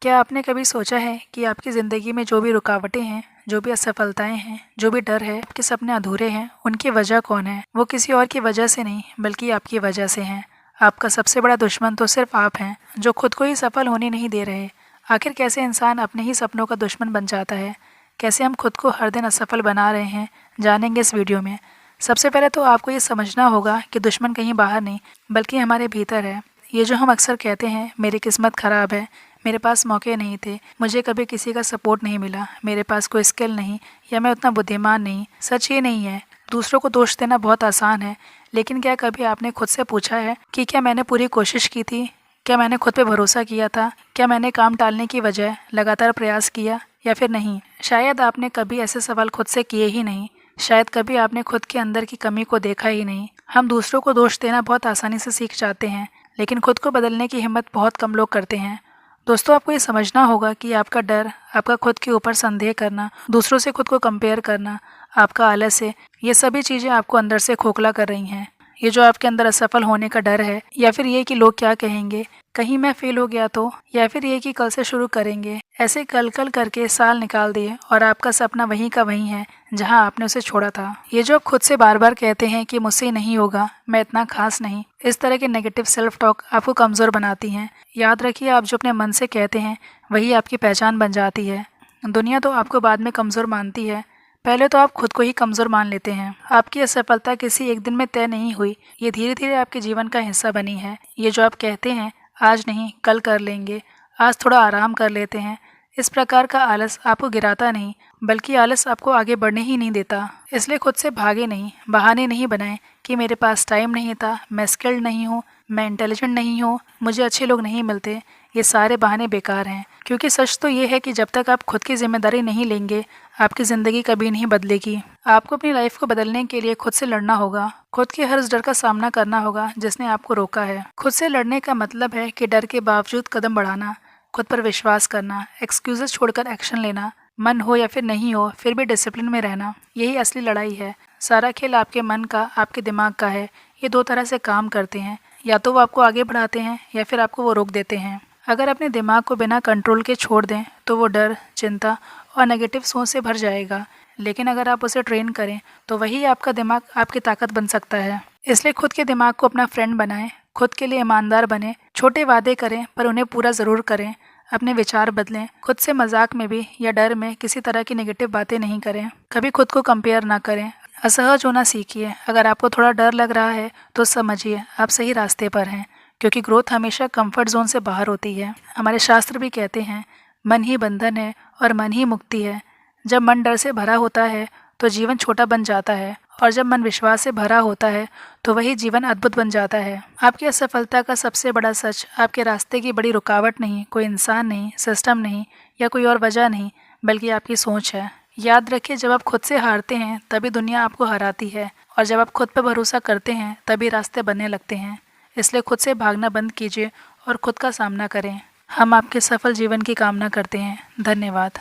क्या आपने कभी सोचा है कि आपकी ज़िंदगी में जो भी रुकावटें हैं, जो भी असफलताएं हैं, जो भी डर है, आपके सपने अधूरे हैं, उनकी वजह कौन है? वो किसी और की वजह से नहीं, बल्कि आपकी वजह से हैं। आपका सबसे बड़ा दुश्मन तो सिर्फ आप हैं, जो खुद को ही सफल होने नहीं दे रहे। आखिर कैसे इंसान अपने ही सपनों का दुश्मन बन जाता है? कैसे हम खुद को हर दिन असफल बना रहे हैं, जानेंगे इस वीडियो में। सबसे पहले तो आपको ये समझना होगा कि दुश्मन कहीं बाहर नहीं, बल्कि हमारे भीतर है। ये जो हम अक्सर कहते हैं, मेरी किस्मत ख़राब है, मेरे पास मौके नहीं थे, मुझे कभी किसी का सपोर्ट नहीं मिला, मेरे पास कोई स्किल नहीं, या मैं उतना बुद्धिमान नहीं। सच ये नहीं है। दूसरों को दोष देना बहुत आसान है, लेकिन क्या कभी आपने खुद से पूछा है कि क्या मैंने पूरी कोशिश की थी? क्या मैंने खुद पे भरोसा किया था? क्या मैंने काम टालने की बजाय लगातार प्रयास किया, या फिर नहीं? शायद आपने कभी ऐसे सवाल खुद से किए ही नहीं। शायद कभी आपने खुद के अंदर की कमी को देखा ही नहीं। हम दूसरों को दोष देना बहुत आसानी से सीख जाते हैं, लेकिन खुद को बदलने की हिम्मत बहुत कम लोग करते हैं। दोस्तों, आपको ये समझना होगा कि आपका डर, आपका खुद के ऊपर संदेह करना, दूसरों से खुद को कंपेयर करना, आपका आलस्य, ये सभी चीज़ें आपको अंदर से खोखला कर रही हैं। ये जो आपके अंदर असफल होने का डर है, या फिर ये कि लोग क्या कहेंगे, कहीं मैं फेल हो गया तो, या फिर ये कि कल से शुरू करेंगे, ऐसे कल कल करके साल निकाल दिए और आपका सपना वहीं का वहीं है जहां आपने उसे छोड़ा था। ये जो आप खुद से बार बार कहते हैं कि मुझसे नहीं होगा, मैं इतना खास नहीं, इस तरह के नेगेटिव सेल्फ टॉक आपको कमज़ोर बनाती हैं। याद रखिए, आप जो अपने मन से कहते हैं वही आपकी पहचान बन जाती है। दुनिया तो आपको बाद में कमज़ोर मानती है, पहले तो आप खुद को ही कमज़ोर मान लेते हैं। आपकी असफलता किसी एक दिन में तय नहीं हुई, ये धीरे धीरे आपके जीवन का हिस्सा बनी है। ये जो आप कहते हैं आज नहीं कल कर लेंगे, आज थोड़ा आराम कर लेते हैं, इस प्रकार का आलस आपको गिराता नहीं, बल्कि आलस आपको आगे बढ़ने ही नहीं देता। इसलिए खुद से भागे नहीं, बहाने नहीं बनाएं कि मेरे पास टाइम नहीं था, मैं स्किल्ड नहीं हूँ, मैं इंटेलिजेंट नहीं हूँ, मुझे अच्छे लोग नहीं मिलते। ये सारे बहाने बेकार हैं, क्योंकि सच तो ये है कि जब तक आप खुद की जिम्मेदारी नहीं लेंगे, आपकी ज़िंदगी कभी नहीं बदलेगी। आपको अपनी लाइफ को बदलने के लिए खुद से लड़ना होगा, खुद के हर उस डर का सामना करना होगा जिसने आपको रोका है। खुद से लड़ने का मतलब है कि डर के बावजूद कदम बढ़ाना, खुद पर विश्वास करना, एक्सक्यूजेस छोड़कर एक्शन लेना, मन हो या फिर नहीं हो फिर भी डिसिप्लिन में रहना। यही असली लड़ाई है। सारा खेल आपके मन का, आपके दिमाग का है। ये दो तरह से काम करते हैं, या तो वो आपको आगे बढ़ाते हैं या फिर आपको वो रोक देते हैं। अगर अपने दिमाग को बिना कंट्रोल के छोड़ दें तो वो डर, चिंता और नेगेटिव सोच से भर जाएगा, लेकिन अगर आप उसे ट्रेन करें तो वही आपका दिमाग आपकी ताकत बन सकता है। इसलिए खुद के दिमाग को अपना फ्रेंड बनाएं, खुद के लिए ईमानदार बने, छोटे वादे करें पर उन्हें पूरा ज़रूर करें, अपने विचार बदलें, खुद से मजाक में भी या डर में किसी तरह की नेगेटिव बातें नहीं करें, कभी खुद को कंपेयर ना करें, असहज होना सीखिए। अगर आपको थोड़ा डर लग रहा है तो समझिए आप सही रास्ते पर हैं, क्योंकि ग्रोथ हमेशा कंफर्ट जोन से बाहर होती है। हमारे शास्त्र भी कहते हैं, मन ही बंधन है और मन ही मुक्ति है। जब मन डर से भरा होता है तो जीवन छोटा बन जाता है, और जब मन विश्वास से भरा होता है तो वही जीवन अद्भुत बन जाता है। आपकी असफलता का सबसे बड़ा सच आपके रास्ते की बड़ी रुकावट नहीं, कोई इंसान नहीं, सिस्टम नहीं, या कोई और वजह नहीं, बल्कि आपकी सोच है। याद रखिए, जब आप खुद से हारते हैं तभी दुनिया आपको हराती है, और जब आप खुद पर भरोसा करते हैं तभी रास्ते बनने लगते हैं। इसलिए खुद से भागना बंद कीजिए और खुद का सामना करें। हम आपके सफल जीवन की कामना करते हैं। धन्यवाद।